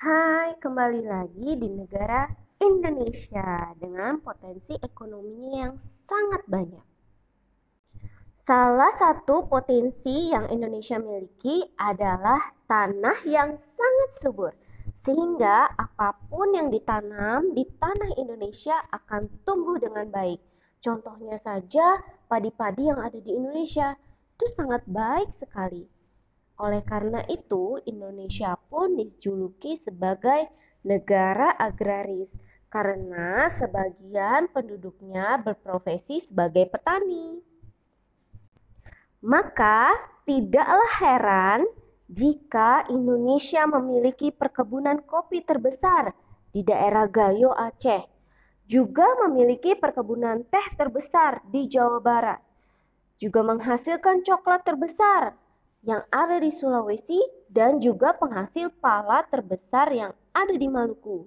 Hai, kembali lagi di negara Indonesia dengan potensi ekonominya yang sangat banyak. Salah satu potensi yang Indonesia miliki adalah tanah yang sangat subur, sehingga apapun yang ditanam di tanah Indonesia akan tumbuh dengan baik. Contohnya saja, padi-padi yang ada di Indonesia itu sangat baik sekali. Oleh karena itu, Indonesia pun dijuluki sebagai negara agraris karena sebagian penduduknya berprofesi sebagai petani. Maka, tidaklah heran jika Indonesia memiliki perkebunan kopi terbesar di daerah Gayo, Aceh, juga memiliki perkebunan teh terbesar di Jawa Barat, juga menghasilkan coklat terbesar yang ada di Sulawesi dan juga penghasil pala terbesar yang ada di Maluku.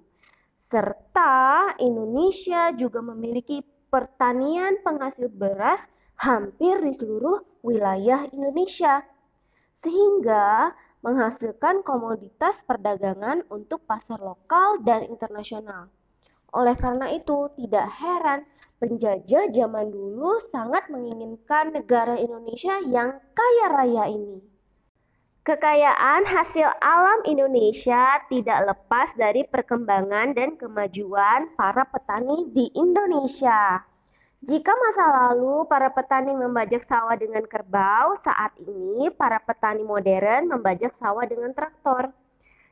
Serta Indonesia juga memiliki pertanian penghasil beras hampir di seluruh wilayah Indonesia, sehingga menghasilkan komoditas perdagangan untuk pasar lokal dan internasional. Oleh karena itu, tidak heran penjajah zaman dulu sangat menginginkan negara Indonesia yang kaya raya ini. Kekayaan hasil alam Indonesia tidak lepas dari perkembangan dan kemajuan para petani di Indonesia. Jika masa lalu para petani membajak sawah dengan kerbau, saat ini para petani modern membajak sawah dengan traktor.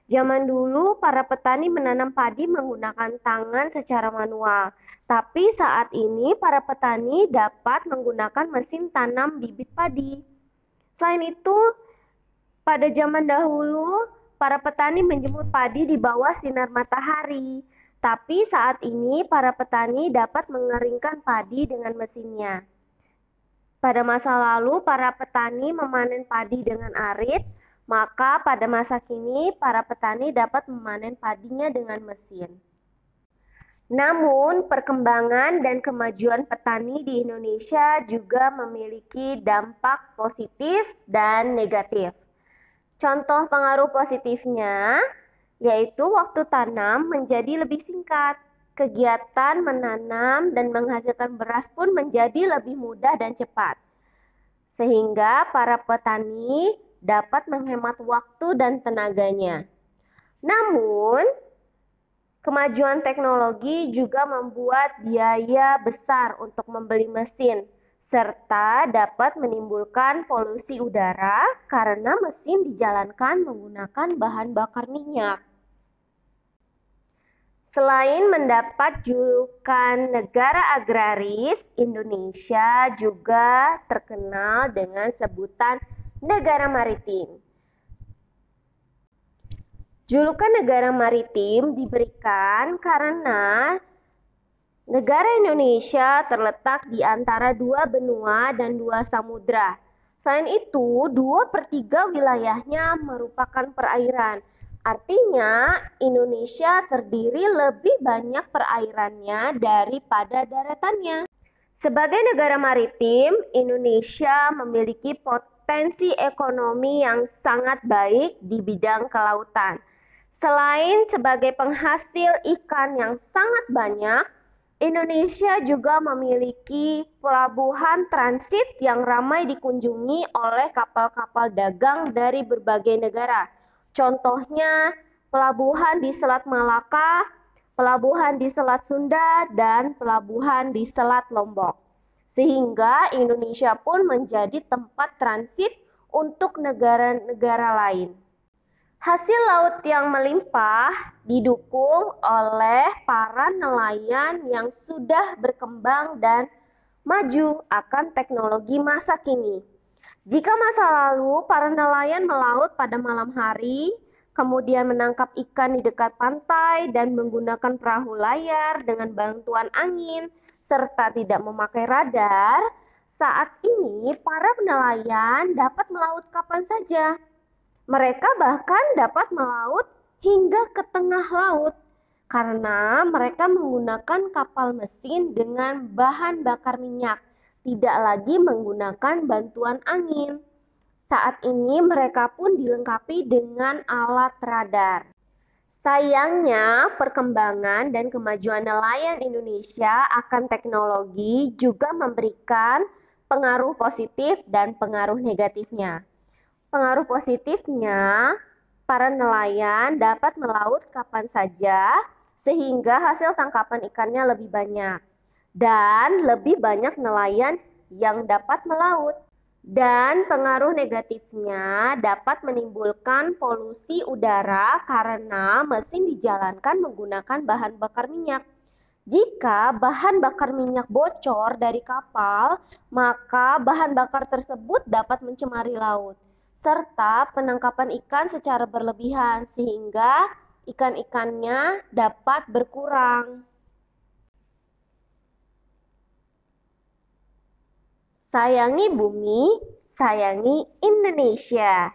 Zaman dulu para petani menanam padi menggunakan tangan secara manual, tapi saat ini para petani dapat menggunakan mesin tanam bibit padi. Selain itu, pada zaman dahulu para petani menjemur padi di bawah sinar matahari, tapi saat ini para petani dapat mengeringkan padi dengan mesinnya. Pada masa lalu para petani memanen padi dengan arit, maka pada masa kini para petani dapat memanen padinya dengan mesin. Namun, perkembangan dan kemajuan petani di Indonesia juga memiliki dampak positif dan negatif. Contoh pengaruh positifnya yaitu waktu tanam menjadi lebih singkat. Kegiatan menanam dan menghasilkan beras pun menjadi lebih mudah dan cepat. Sehingga para petani dapat menghemat waktu dan tenaganya. Namun, kemajuan teknologi juga membuat biaya besar untuk membeli mesin, serta dapat menimbulkan polusi udara karena mesin dijalankan menggunakan bahan bakar minyak. Selain mendapat julukan negara agraris, Indonesia juga terkenal dengan sebutan negara maritim. Julukan negara maritim diberikan karena negara Indonesia terletak di antara dua benua dan dua samudra. Selain itu, 2/3 wilayahnya merupakan perairan. Artinya, Indonesia terdiri lebih banyak perairannya daripada daratannya. Sebagai negara maritim, Indonesia memiliki potensi ekonomi yang sangat baik di bidang kelautan. Selain sebagai penghasil ikan yang sangat banyak, Indonesia juga memiliki pelabuhan transit yang ramai dikunjungi oleh kapal-kapal dagang dari berbagai negara. Contohnya, pelabuhan di Selat Malaka, pelabuhan di Selat Sunda, dan pelabuhan di Selat Lombok. Sehingga Indonesia pun menjadi tempat transit untuk negara-negara lain. Hasil laut yang melimpah didukung oleh para nelayan yang sudah berkembang dan maju akan teknologi masa kini. Jika masa lalu para nelayan melaut pada malam hari, kemudian menangkap ikan di dekat pantai dan menggunakan perahu layar dengan bantuan angin, serta tidak memakai radar, saat ini para nelayan dapat melaut kapan saja. Mereka bahkan dapat melaut hingga ke tengah laut karena mereka menggunakan kapal mesin dengan bahan bakar minyak, tidak lagi menggunakan bantuan angin. Saat ini mereka pun dilengkapi dengan alat radar. Sayangnya, perkembangan dan kemajuan nelayan Indonesia akan teknologi juga memberikan pengaruh positif dan pengaruh negatifnya. Pengaruh positifnya, para nelayan dapat melaut kapan saja sehingga hasil tangkapan ikannya lebih banyak. Dan lebih banyak nelayan yang dapat melaut. Dan pengaruh negatifnya dapat menimbulkan polusi udara karena mesin dijalankan menggunakan bahan bakar minyak. Jika bahan bakar minyak bocor dari kapal, maka bahan bakar tersebut dapat mencemari laut, serta penangkapan ikan secara berlebihan sehingga ikan-ikannya dapat berkurang. Sayangi bumi, sayangi Indonesia.